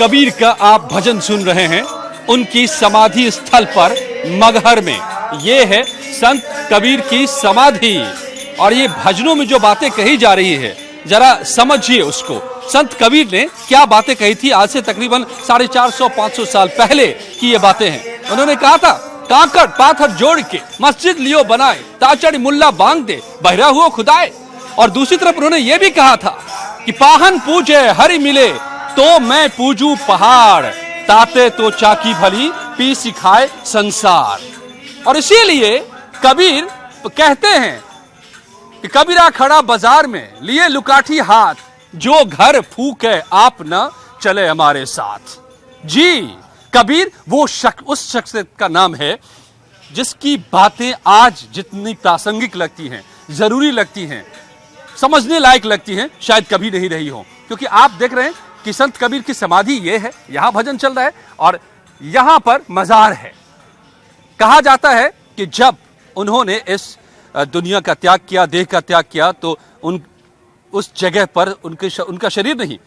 कबीर का आप भजन सुन रहे हैं उनकी समाधि स्थल पर मगहर में। ये है संत कबीर की समाधि और ये भजनों में जो बातें कही जा रही है जरा समझिए उसको। संत कबीर ने क्या बातें कही थी आज से तकरीबन 450-500 साल पहले की ये बातें हैं। उन्होंने कहा था, काकड़ पाथर जोड़ के मस्जिद लियो बनाए, ताचड़ मुल्ला बांग दे बहरा हुआ खुदाए। और दूसरी तरफ उन्होंने ये भी कहा था कि पाहन पूजे हरि मिले तो मैं पूजू पहाड़, ताते तो चाकी भली पी सिखाए संसार। और इसीलिए कबीर कहते हैं कि कबीरा खड़ा बाजार में लिए लुकाठी हाथ, जो घर फूके आप न चले हमारे साथ। जी कबीर वो उस शख्स का नाम है जिसकी बातें आज जितनी प्रासंगिक लगती हैं, जरूरी लगती हैं, समझने लायक लगती हैं, शायद कभी नहीं रही हो। क्योंकि आप देख रहे हैं कि संत कबीर की समाधि ये है, यहां भजन चल रहा है और यहां पर मजार है। कहा जाता है कि जब उन्होंने इस दुनिया का त्याग किया, देह का त्याग किया, तो उस जगह पर उनका शरीर नहीं,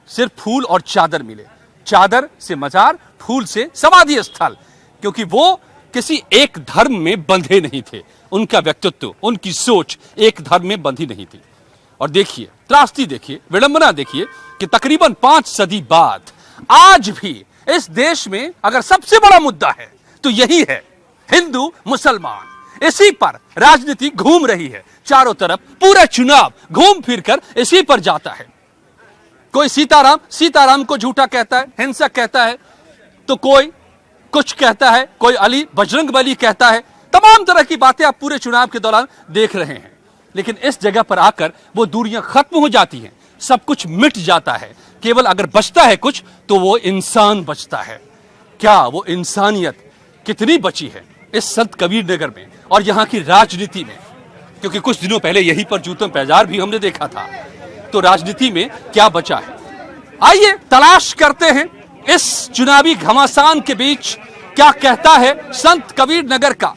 सिर्फ फूल और चादर मिले। चादर से मजार, फूल से समाधि स्थल। क्योंकि वो किसी एक धर्म में बंधे नहीं थे। उनका व्यक्तित्व, उनकी सोच एक धर्म में बंधी नहीं थी। और देखिए त्रासदी, देखिए विडंबना, देखिए कि तकरीबन 5 सदी बाद आज भी इस देश में अगर सबसे बड़ा मुद्दा है तो यही है, हिंदू मुसलमान। इसी पर राजनीति घूम रही है चारों तरफ। पूरा चुनाव घूम फिरकर इसी पर जाता है। कोई सीताराम को झूठा कहता है, हिंसक कहता है, तो कोई कुछ कहता है, कोई अली बजरंगबली कहता है। तमाम तरह की बातें आप पूरे चुनाव के दौरान देख रहे हैं। लेकिन इस जगह पर आकर वो दूरियां खत्म हो जाती हैं, सब कुछ मिट जाता है। केवल अगर बचता है कुछ तो वो इंसान बचता है। क्या वो इंसानियत कितनी बची है इस संत कबीर नगर में और यहाँ की राजनीति में? क्योंकि कुछ दिनों पहले यहीं पर जूतम पैजार भी हमने देखा था। तो राजनीति में क्या बचा है? आइए तलाश करते हैं इस चुनावी घमासान के बीच क्या कहता है संत कबीर नगर का,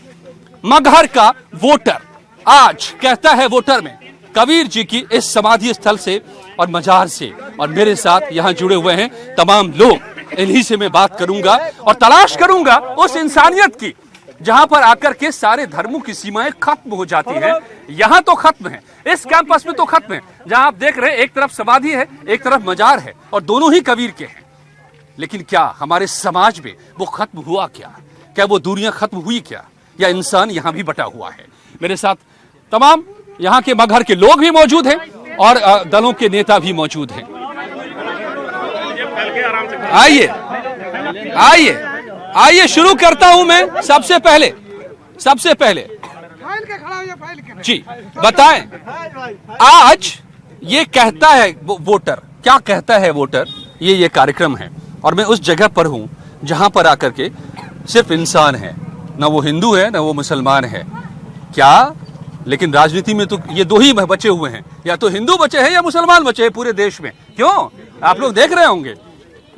मगहर का वोटर। आज कहता है वोटर में कबीर जी की इस समाधि स्थल से और मजार से। और मेरे साथ यहां जुड़े हुए हैं तमाम लोग, इन्हीं से मैं बात करूंगा और तलाश करूंगा उस इंसानियत की जहां पर आकर के सारे धर्मों की सीमाएं खत्म हो जाती हैं। यहां तो खत्म है, इस कैंपस में तो खत्म है। जहां आप देख रहे हैं एक तरफ समाधि है, एक तरफ मजार है और दोनों ही कबीर के हैं। लेकिन क्या हमारे समाज में वो खत्म हुआ क्या? क्या वो दूरियां खत्म हुई क्या? या इंसान यहां भी बटा हुआ है? मेरे साथ तमाम यहां के मगहर के लोग भी मौजूद हैं और दलों के नेता भी मौजूद हैं। आइए आइए आइए शुरू करता हूं मैं। सबसे पहले जी बताएं, आज ये कहता है वोटर, क्या कहता है वोटर? ये कार्यक्रम है और मैं उस जगह पर हूं जहां पर आकर के सिर्फ इंसान है, ना वो हिंदू है ना वो मुसलमान है। क्या? लेकिन राजनीति में तो ये दो ही बचे हुए हैं, या तो हिंदू बचे हैं या मुसलमान बचे हैं पूरे देश में। क्यों? आप लोग देख रहे होंगे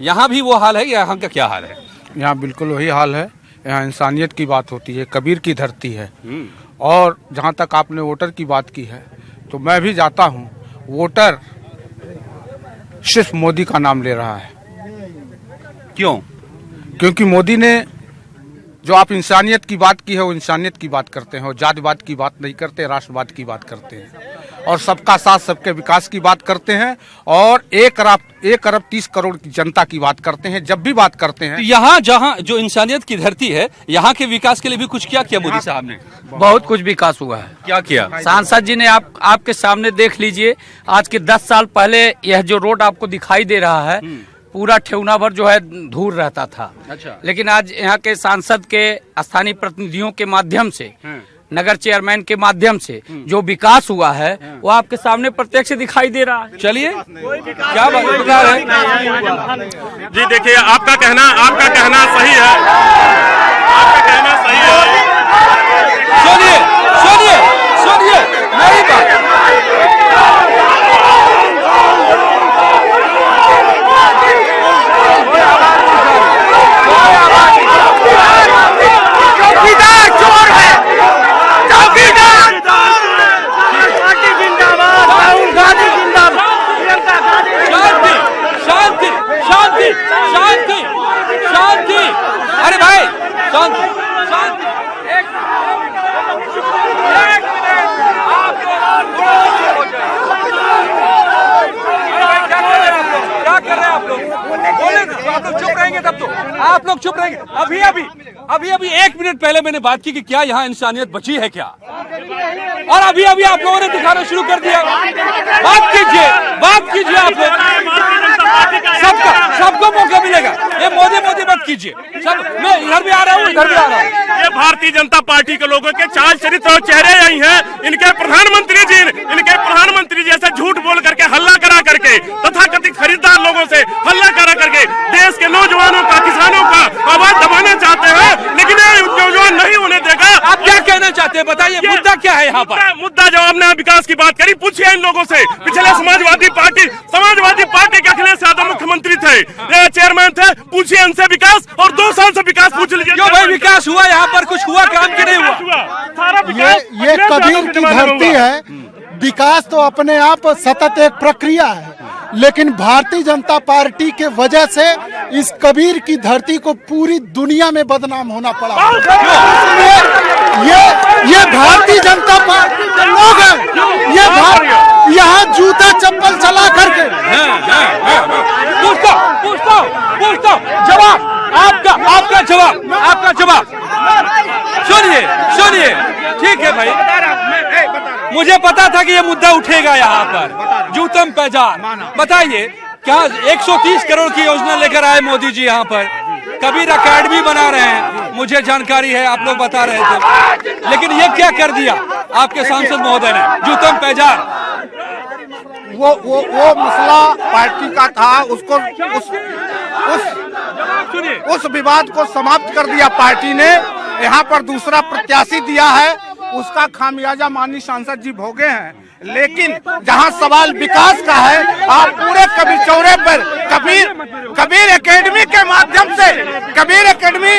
यहां भी वो हाल है। यहाँ का क्या हाल है? यहाँ बिल्कुल वही हाल है। यहाँ इंसानियत की बात होती है, कबीर की धरती है। और जहाँ तक आपने वोटर की बात की है तो मैं भी जाता हूँ। वोटर सिर्फ मोदी का नाम ले रहा है। क्यों? क्योंकि मोदी ने जो आप इंसानियत की बात की है वो इंसानियत की बात करते हैं, और जातिवाद की बात नहीं करते, राष्ट्रवाद की बात करते हैं और सबका साथ सबके विकास की बात करते हैं और 1 अरब 30 करोड़ की जनता की बात करते हैं। जब भी बात करते हैं तो यहाँ जहाँ जो इंसानियत की धरती है, यहाँ के विकास के लिए भी कुछ किया मोदी साहब ने? बहुत कुछ विकास हुआ है। क्या किया? सांसद जी ने आपके सामने देख लीजिए, आज के 10 साल पहले यह जो रोड आपको दिखाई दे रहा है पूरा ठेवना भर जो है धूल रहता था। अच्छा। लेकिन आज यहाँ के सांसद के स्थानीय प्रतिनिधियों के माध्यम से, नगर चेयरमैन के माध्यम से जो विकास हुआ है वो आपके सामने प्रत्यक्ष दिखाई दे रहा है। चलिए क्या बता रहे हैं जी? देखिए आपका कहना सही है, आपका कहना सही है। सुनिए मेरी बात। आप लोग चुप रहेंगे। अभी 1 मिनट पहले मैंने बात की कि क्या यहाँ इंसानियत बची है क्या, और अभी आप लोगों ने दिखाना शुरू कर दिया। बात कीजिए आप लोग, सबको मौका मिलेगा। ये मोदी मत कीजिए। सब मैं इधर भी आ रहा हूँ। ये भारतीय जनता पार्टी के लोगों के चाल चरित्र और चेहरे यही हैं। इनके प्रधानमंत्री जी ऐसे झूठ बोल करके, हल्ला करा करके, तथाकथित खरीदार लोगों से हल्ला करा करके देश के नौजवानों का, किसानों का आवाज दबाना चाहते हैं, लेकिन ये नौजवान नहीं होने देगा। आप क्या कहना चाहते हैं, बताइए मुद्दा क्या है यहाँ पर? मुद्दा जो आपने विकास की बात करी, पूछिए इन लोगों से। पिछले समाजवादी पार्टी के अखिलेश यादव मुख्यमंत्री थे, चेयरमैन थे, पूछिए इनसे विकास, और 2 साल से विकास पूछ लीजिए। क्यों भाई विकास हुआ यहाँ पर? कुछ हुआ काम की नहीं हुआ? ये कबीर की धरती है। विकास तो अपने आप सतत एक प्रक्रिया है, लेकिन भारतीय जनता पार्टी के वजह से इस कबीर की धरती को पूरी दुनिया में बदनाम होना पड़ा। ये भारतीय जनता पार्टी के लोग हैं। ये यहाँ जूता चप्पल चला करके पूछता जवाब आपका जवाब सुनिए। ठीक है भाई, मुझे पता था कि ये मुद्दा उठेगा यहाँ पर। जूतम पैजार, बताइए क्या 130 करोड़ की योजना लेकर आए मोदी जी यहाँ पर? कबीर अकेडमी बना रहे हैं, मुझे जानकारी है, आप लोग बता रहे थे। लेकिन ये क्या कर दिया आपके सांसद महोदय ने? जूतम पैजार वो मसला पार्टी का था, उसको उस विवाद को समाप्त कर दिया पार्टी ने। यहाँ पर दूसरा प्रत्याशी दिया है, उसका खामियाजा माननीय सांसद जी भोगे हैं। लेकिन जहाँ सवाल विकास का है, आप पूरे कबीर चौरे पर कबीर एकेडमी के माध्यम से, कबीर एकेडमी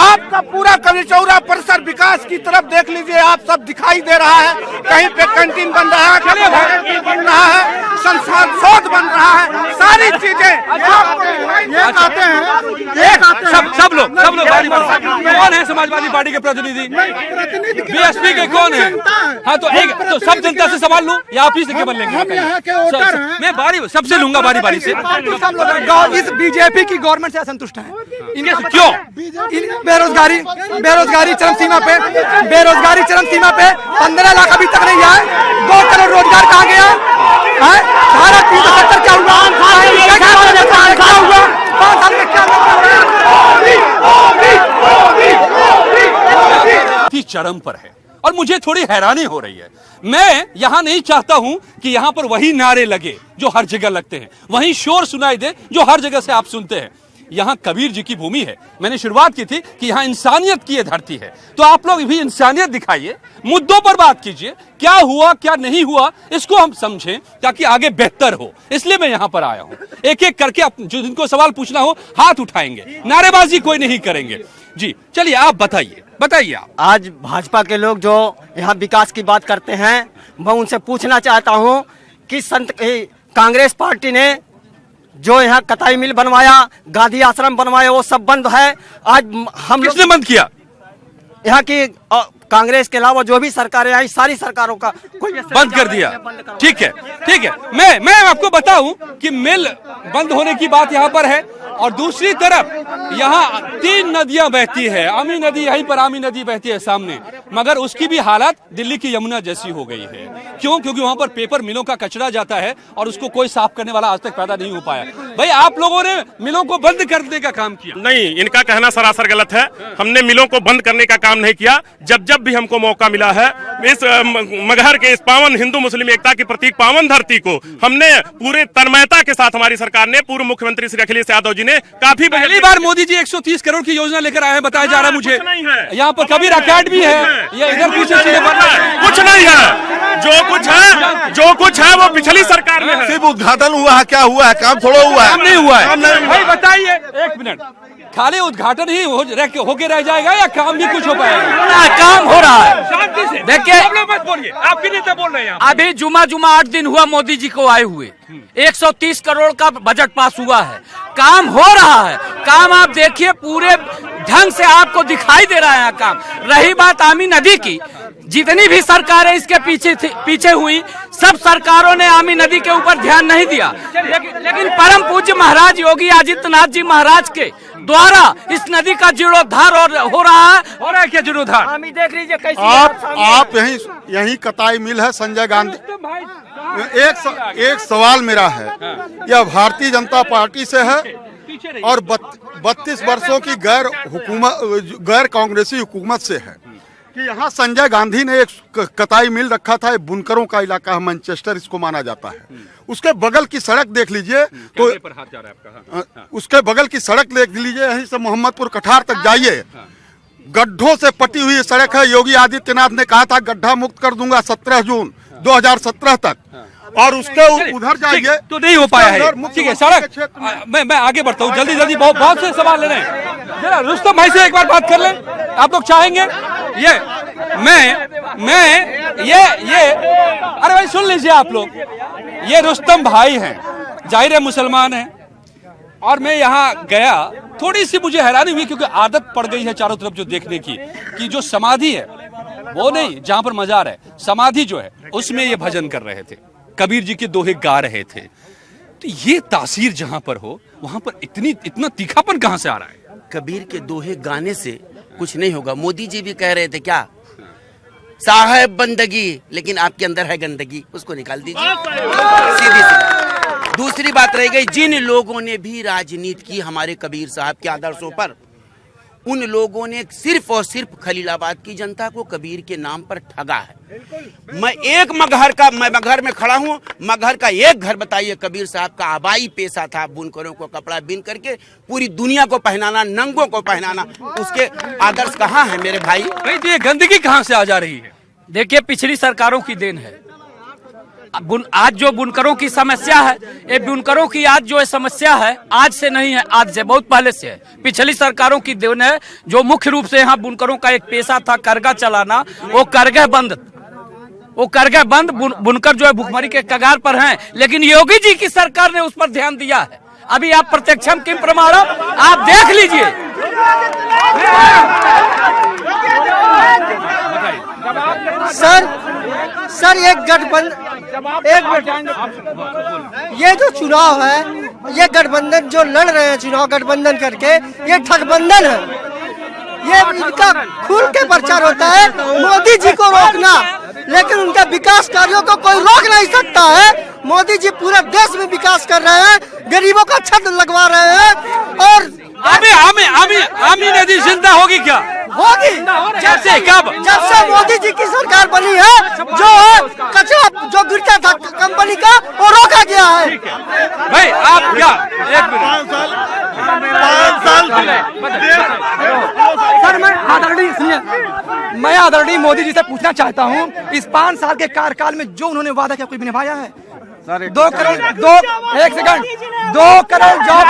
आपका पूरा कबीर चौरा परिसर विकास की तरफ देख लीजिए, आप सब दिखाई दे रहा है। कहीं पे कैंटीन बन रहा है, कहीं बन रहा है, संस्थान शोध बन रहा है, सारी चीजें ये कहते हैं। सब लोग कौन है समाजवादी पार्टी के प्रतिनिधि? बीएसपी के कौन है? हाँ तो सब जनता से सवाल लूं या आप ही से केवल लेंगे? हम यहाँ के वोटर हैं। मैं सबसे लूंगा बारी से। इस बीजेपी की गवर्नमेंट से असंतुष्ट हैं। क्यों? बेरोजगारी चरम सीमा पे, 15 लाख अभी तक नहीं आए। 2 करोड़ रोजगार कहाँ गया है? धारा 370 क्या हुआ? 5 साल में क्या चरम पर है और मुझे थोड़ी हैरानी हो रही है। मैं यहाँ नहीं चाहता हूं कि यहाँ पर वही नारे लगे जो हर जगह लगते हैं, वही शोर सुनाई दे जो हर जगह से आप सुनते हैं। यहाँ कबीर जी की भूमि है। मैंने शुरुआत की थी कि यहाँ इंसानियत की ये धरती है, तो आप लोग भी इंसानियत दिखाइए, मुद्दों पर बात कीजिए। क्या हुआ क्या नहीं हुआ इसको हम समझें ताकि आगे बेहतर हो। इसलिए मैं यहाँ पर आया हूँ। एक एक करके जो जिनको सवाल पूछना हो हाथ उठाएंगे, नारेबाजी कोई नहीं करेंगे। जी चलिए आप बताइए आप। आज भाजपा के लोग जो यहाँ विकास की बात करते हैं, मैं उनसे पूछना चाहता हूँ कि कांग्रेस पार्टी ने जो यहाँ कताई मिल बनवाया, गांधी आश्रम बनवाया, वो सब बंद है। आज हम किसने बंद किया? यहाँ की कांग्रेस के अलावा जो भी सरकारें आई, सारी सरकारों का कोई बंद कर दिया। ठीक है। मैं आपको बताऊं कि मिल बंद होने की बात यहाँ पर है और दूसरी तरफ यहाँ 3 नदियां बहती है। आमी नदी यहीं पर, आमी नदी बहती है सामने, मगर उसकी भी हालत दिल्ली की यमुना जैसी हो गई है। क्यों? क्योंकि वहां पर पेपर मिलों का कचरा जाता है और उसको कोई साफ करने वाला आज तक पैदा नहीं हो पाया। भाई आप लोगों ने मिलों को बंद करने का काम किया? नहीं, इनका कहना सरासर गलत है। हमने मिलों को बंद करने का काम नहीं किया। जब भी हमको मौका मिला है, इस मगहर के इस पावन हिंदू मुस्लिम एकता की प्रतीक पावन धरती को हमने पूरे तन्मयता के साथ, हमारी सरकार ने, पूर्व मुख्यमंत्री श्री अखिलेश यादव जी ने काफी पहली बार मोदी जी 130 करोड़ की योजना लेकर आए हैं, बताया जा रहा है मुझे। यहाँ पर कबीर अकेडमी है, ये इधर पीछे कुछ नहीं है। जो कुछ है वो पिछली सरकार में है। सिर्फ उद्घाटन हुआ है, क्या हुआ है? काम थोड़ा हुआ है, काम नहीं हुआ है। भाई बताइए, 1 मिनट, खाली उद्घाटन ही होके रह जाएगा या काम भी कुछ हो पाएगा? काम हो रहा है। शांति से देखिए, मत बोलिए, आपके नेता बोल रहे हैं। अभी जुमा 8 दिन हुआ मोदी जी को आए हुए, 130 करोड़ का बजट पास हुआ है, काम हो रहा है। काम आप देखिए, पूरे ढंग से आपको दिखाई दे रहा है काम। रही बात आमी नदी की, जितनी भी सरकारें इसके पीछे हुई, सब सरकारों ने आमी नदी के ऊपर ध्यान नहीं दिया। लेकिन परम पूज्य महाराज योगी आदित्यनाथ जी महाराज के द्वारा इस नदी का जीर्णोद्धार हो रहा है क्या जीर्णोद्धार? आमी देख लीजिए कैसी आप यही कताई मिल है संजय गांधी। एक सवाल मेरा है, यह भारतीय जनता पार्टी से है और 32 वर्षों की गैर कांग्रेसी हुकूमत से है कि यहाँ संजय गांधी ने एक कताई मिल रखा था। बुनकरों का इलाका है, मैनचेस्टर इसको माना जाता है। उसके बगल की सड़क देख लीजिए तो उसके बगल की सड़क देख लीजिए, यहीं से मोहम्मदपुर कठार तक जाइए, गड्ढों से पटी हुई सड़क है। योगी आदित्यनाथ ने कहा था गड्ढा मुक्त कर दूंगा 17 जून 2017 तक, और उसके उधर जाइए तो नहीं हो पाया है। ठीक है, सड़क मैं आगे बढ़ता हूँ, जल्दी बहुत से सवाल ले रहे हैं। जरा रुस्तम भाई से एक बार बात कर लें, आप लोग चाहेंगे? ये अरे भाई सुन लीजिए आप लोग, ये रुस्तम भाई हैं, जाहिर है मुसलमान हैं, और मैं यहाँ गया, थोड़ी सी मुझे हैरानी हुई क्योंकि आदत पड़ गई है चारों तरफ जो देखने की, कि जो समाधि है वो नहीं, जहां पर मजार है, समाधि जो है उसमें ये भजन कर रहे थे, कबीर जी के दोहे गा रहे थे। तो ये तासीर जहां पर हो वहां पर इतना तीखापन कहां से आ रहा है? कबीर के दोहे गाने से कुछ नहीं होगा। मोदी जी भी कह रहे थे क्या, साहब बंदगी, लेकिन आपके अंदर है गंदगी, उसको निकाल दीजिए, सीधी सी। दूसरी बात रह गई, जिन लोगों ने भी राजनीति की हमारे कबीर साहब के आदर्शों पर, उन लोगों ने सिर्फ और सिर्फ खलीलाबाद की जनता को कबीर के नाम पर ठगा है। मैं मगहर में खड़ा हूँ, मगहर का एक घर बताइए, कबीर साहब का आबाई पेशा था बुनकरों को कपड़ा बिन करके पूरी दुनिया को पहनाना, नंगों को पहनाना। उसके आदर्श कहाँ है मेरे भाई? तो ये गंदगी कहाँ से आ जा रही है? देखिए, पिछली सरकारों की देन है। आज जो बुनकरों की समस्या है, ये बुनकरों की आज जो समस्या है, आज से नहीं है, आज से बहुत पहले से है। पिछली सरकारों की देन है, जो मुख्य रूप से यहाँ बुनकरों का एक पेशा था करगा चलाना, वो करगा बंद, बुनकर जो है भुखमरी के कगार पर हैं। लेकिन योगी जी की सरकार ने उस पर ध्यान दिया है। अभी आप प्रत्यक्षम किम प्रमाणम आप देख लीजिए। सर एक ये जो चुनाव है, ये गठबंधन जो लड़ रहे हैं, चुनाव गठबंधन करके, ये ठगबंधन है। ये इनका खुल के प्रचार होता है मोदी जी को रोकना, लेकिन उनके विकास कार्यों को कोई रोक नहीं सकता है। मोदी जी पूरे देश में विकास कर रहे हैं, गरीबों का छत लगवा रहे हैं, और आमी नदी जिंदा होगी क्या? होगी। जब से मोदी जी की सरकार बनी है, जो कचरा जो गिरता था कंपनी का, वो रोका गया है। भाई आप क्या 5 साल सर, मैं आदरणीय मोदी जी से पूछना चाहता हूँ, इस 5 साल के कार्यकाल में जो उन्होंने वादा किया कोई भी निभाया है? 2 करोड़ 2 करोड़ जॉब,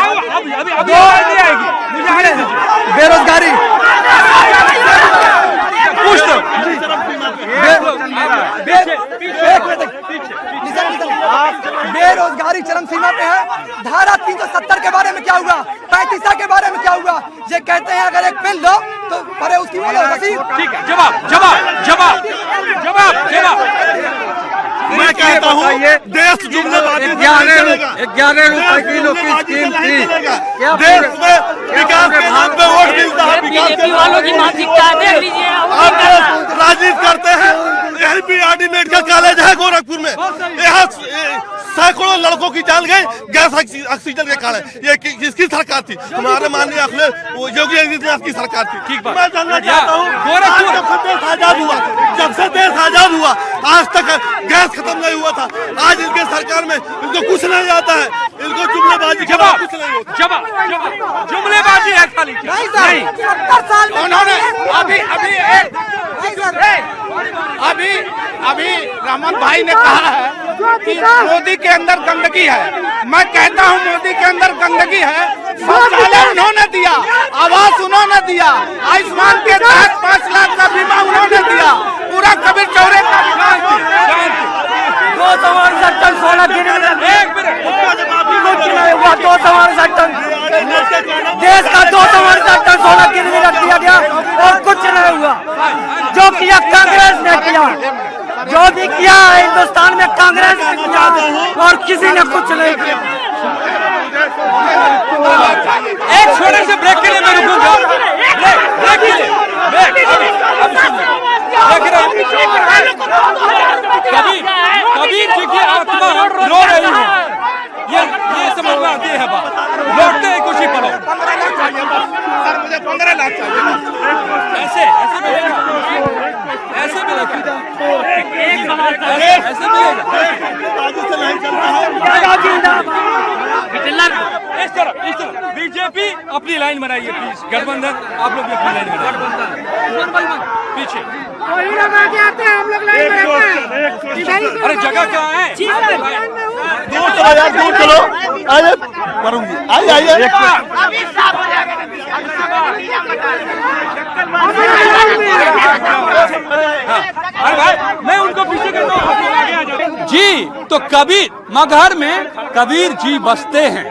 बेरोजगारी, बेरोजगारी चरम सीमा पे है। धारा 370 के बारे में क्या हुआ? 35 के बारे में क्या हुआ? ये कहते हैं अगर एक पेन लो तो परे उसकी बोलो रसीद। ठीक है, जवाब। मैं कहता हूँ देश जुमलेबाजी 11 रुपए किलो की स्कीम थी। देश में विकास के नाम पे वोट मिलता है, बीजेपी वालों की मानसिकता देख लीजिए। आप राजनीति करते हैं। LPRD मेडिकल कॉलेज है गोरखपुर में, यहाँ सैकड़ों लड़कों की जान गई गैस ऑक्सीजन के कारण। ये किसकी सरकार थी? हमारे माननीय योगी आदित्यनाथ की सरकार थी। ठीक बात। मैं जानना चाहता हूँ, जब से देश आजाद हुआ आज तक गैस खत्म नहीं हुआ था। आज इनके सरकार में इनको कुछ नहीं आता है, इनको जुमलेबाजी कुछ नहीं होता। जुमलेबाजी है खाली नहीं। 70 साल में उन्होंने अभी रमन भाई ने कहा है कि मोदी के अंदर गंदगी है। मैं कहता हूं मोदी के अंदर गंदगी है। शौचालय उन्होंने दिया, आवास उन्होंने दिया, आयुष्मान के तहत 5 लाख का बीमा उन्होंने दिया, पूरा कबीर चौरे का विकास 268 टन सोना गिरने हुआ, 268 टन देश का 268 टन सोना गिरवी रख दिया गया और कुछ नहीं हुआ। जो किया कांग्रेस ने किया, जो भी किया हिंदुस्तान में कांग्रेस ने किया और किसी ने कुछ नहीं किया। एक छोटे से ब्रेक के लिए मैं रुकूंगा। ब्रेक के लिए कबीर जी की आत्मा रो रही है, ये समझ में आती है बात। लौटते हैं कुछ ही पलों। सर मुझे 15 लाख चाहिए। ऐसे मिलेगा, ऐसे मिलेगा, ऐसे मिलेगा। इस तरह बीजेपी अपनी लाइन बनाइए प्लीज। गठबंधन आप लोग भी अपनी लाइन बनाइए। पीछे हम लोग लाइन बनाते हैं। अरे जगह क्या है? दूर चलो यार, दूर चलो। आइए करूंगी, आइए आइए। अरे भाई मैं उनको पीछे करता हूँ जी। तो कबीर मगहर में कबीर जी बसते हैं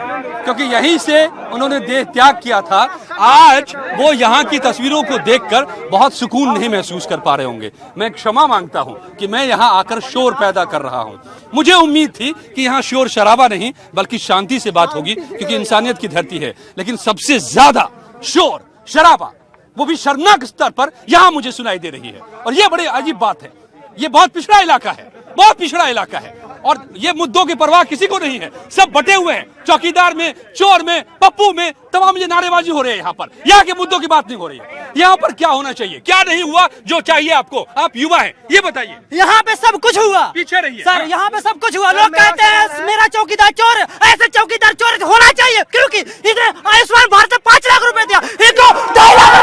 क्योंकि यहीं से उन्होंने देह त्याग किया था। आज वो यहाँ की तस्वीरों को देखकर बहुत सुकून नहीं महसूस कर पा रहे होंगे। मैं क्षमा मांगता हूँ कि मैं यहाँ आकर शोर पैदा कर रहा हूँ। मुझे उम्मीद थी कि यहाँ शोर शराबा नहीं बल्कि शांति से बात होगी क्योंकि इंसानियत की धरती है, लेकिन सबसे ज्यादा शोर शराबा वो भी शर्मनाक स्तर पर यहाँ मुझे सुनाई दे रही है। और ये बड़ी अजीब बात है। ये बहुत पिछड़ा इलाका है, बहुत पिछड़ा इलाका है और ये मुद्दों की परवाह किसी को नहीं है। सब बटे हुए हैं, चौकीदार में, चोर में, पप्पू में, तमाम ये नारेबाजी हो रही है। यहाँ पर यहाँ के मुद्दों की बात नहीं हो रही है। यहाँ पर क्या होना चाहिए, क्या नहीं हुआ जो चाहिए आपको? आप युवा हैं, ये बताइए। यहाँ पे सब कुछ हुआ। पीछे रहिए सर, यहाँ पे सब कुछ हुआ। लोग कहते हैं मेरा चौकीदार चोर, ऐसे चौकीदार चोर होना चाहिए क्योंकि इसने आयुष्मान भारत में 5 लाख रुपए दिया, इनको 2 लाख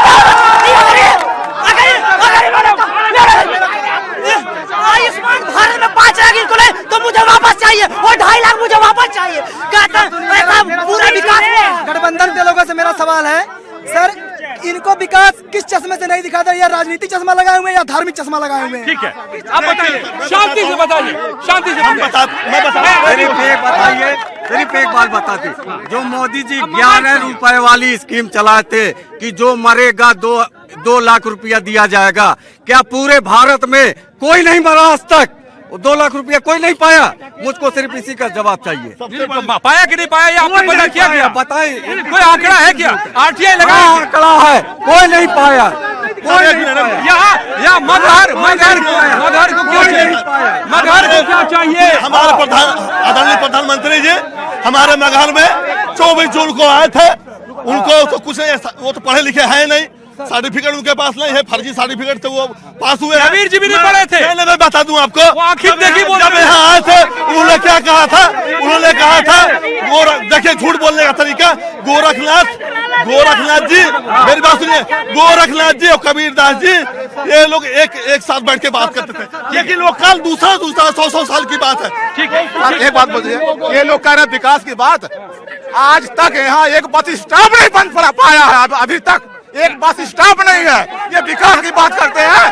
आयुष्मान भारत में 5 लाख इनको ले तो मुझे वापस चाहिए और 2.5 लाख मुझे वापस चाहिए। कहता ऐसा पूरा विकास। गठबंधन के लोगों से मेरा सवाल है सर, इनको विकास किस चश्मे से नहीं दिखाता? या राजनीतिक चश्मा लगाए हुए हैं या धार्मिक चश्मा लगाए हुए हैं? ठीक है, आप बताइए, शांति से बताइए, शांति से बताइए। सिर्फ एक बात बताते, जो मोदी जी 11 रुपए वाली स्कीम चलाते कि जो मरेगा 2 लाख रुपया दिया जाएगा, क्या पूरे भारत में कोई नहीं मरा आज तक? 2 लाख रुपया कोई नहीं पाया। मुझको सिर्फ इसी का जवाब चाहिए। पाया कि नहीं पाया, आपको पता क्या गया? बताएं, कोई आंकड़ा है क्या? आरटीआई लगा आंकड़ा है, कोई नहीं पाया। यहाँ मगहर को क्या चाहिए? मगहर को क्या चाहिए? हमारे आदरणीय प्रधानमंत्री जी हमारे मगहर में 24 जून को आए थे। उनको तो कुछ नहीं, वो तो पढ़े लिखे है नहीं, सर्टिफिकेट उनके पास नहीं है, फर्जी सर्टिफिकेट से वो पास हुए। कबीर जी भी नहीं पढ़े थे। मैं बता दूं आपको, जब यहाँ आए थे उन्होंने क्या कहा था? उन्होंने कहा था, देखिए झूठ बोलने का तरीका। गोरखनाथ जी, मेरी बात सुनिए, गोरखनाथ जी और कबीरदास जी ये लोग एक साथ बैठ के बात करते थे, लेकिन वो कल दूसरा 100 साल की बात है। ठीक है, एक बात बोलिए, ये लोग कह रहे हैं विकास की बात, आज तक यहाँ एक बस स्टॉप नहीं बन पाया है। अभी तक एक बस स्टॉप नहीं है। ये विकास की बात करते हैं।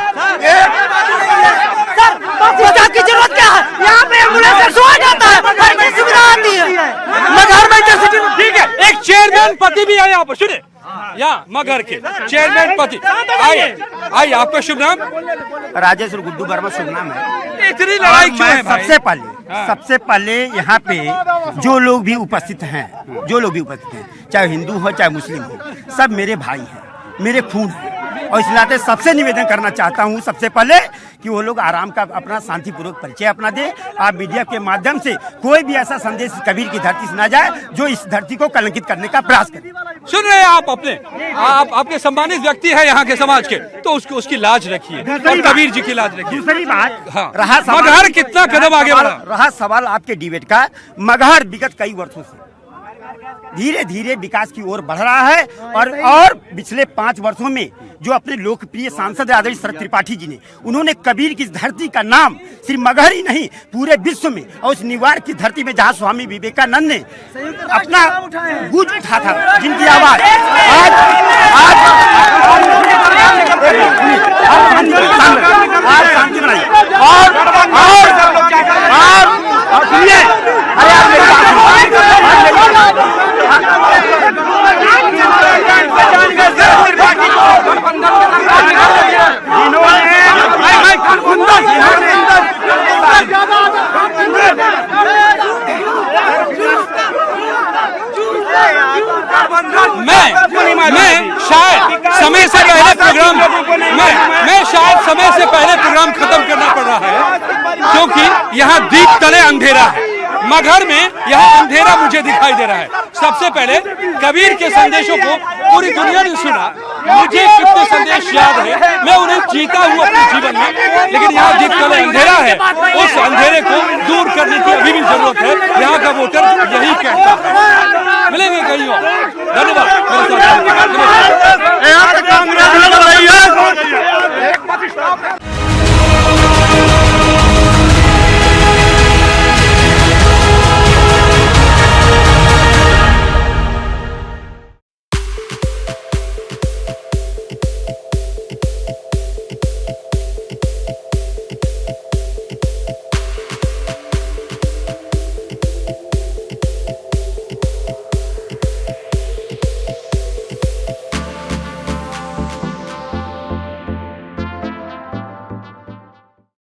सर, की जरूरत क्या है? यहाँ पे एम्बुलेंस सो जाता है, हर चीज सुविधा आती है। मगहर में इंटरसिटी। ठीक है, एक चेयरमैन पति भी आए यहाँ पर, सुनिए। यहाँ मगहर के चेयरमैन पति आइए, आपका शुभ नाम? राजेश्वर गुड्डू वर्मा शुभ नाम है। इतनी लड़ाई क्यों है भाई? सबसे पहले यहाँ पे जो लोग भी उपस्थित हैं, चाहे हिंदू हो चाहे मुस्लिम हो, सब मेरे भाई हैं, मेरे खून हैं। और इस नाते सबसे निवेदन करना चाहता हूँ सबसे पहले कि वो लोग आराम का अपना शांतिपूर्वक परिचय अपना दे। आप मीडिया के माध्यम से कोई भी ऐसा संदेश कबीर की धरती से ना जाए जो इस धरती को कलंकित करने का प्रयास करे। सुन रहे हैं आप? आपके सम्मानित व्यक्ति है यहाँ के समाज के, तो उसकी लाज रखिए और कबीर जी की लाज रखिए। दूसरी बात, हाँ, मगहर कितना कदम आगे बढ़ा? रहा सवाल आपके डिबेट का, मगहर विगत कई वर्षों से धीरे धीरे विकास की ओर बढ़ रहा है और पिछले 5 वर्षों में जो अपने लोकप्रिय सांसद आदरणीय शरद त्रिपाठी जी ने, उन्होंने कबीर की धरती का नाम सिर्फ मगहर ही नहीं पूरे विश्व में और उस निवाड़ की धरती में जहाँ स्वामी विवेकानंद ने अपना गूंज उठा था, जिनकी आवाज आज शांति बनाई और समय से पहले प्रोग्राम खत्म करना पड़ रहा है क्योंकि यहाँ दीप तले अंधेरा है। मगहर में यहाँ अंधेरा मुझे दिखाई दे रहा है। सबसे पहले कबीर के संदेशों को पूरी दुनिया ने सुना। मुझे कितने संदेश याद है, मैं उन्हें जीता हूँ अपने जीवन में, लेकिन यहाँ दीप तले अंधेरा है। उस अंधेरे को दूर करने की अभी भी जरूरत है। यहाँ का वोटर यही कहता है। मिलेंगे कहीं और। धन्यवाद। कांग्रेस लड़ रही है।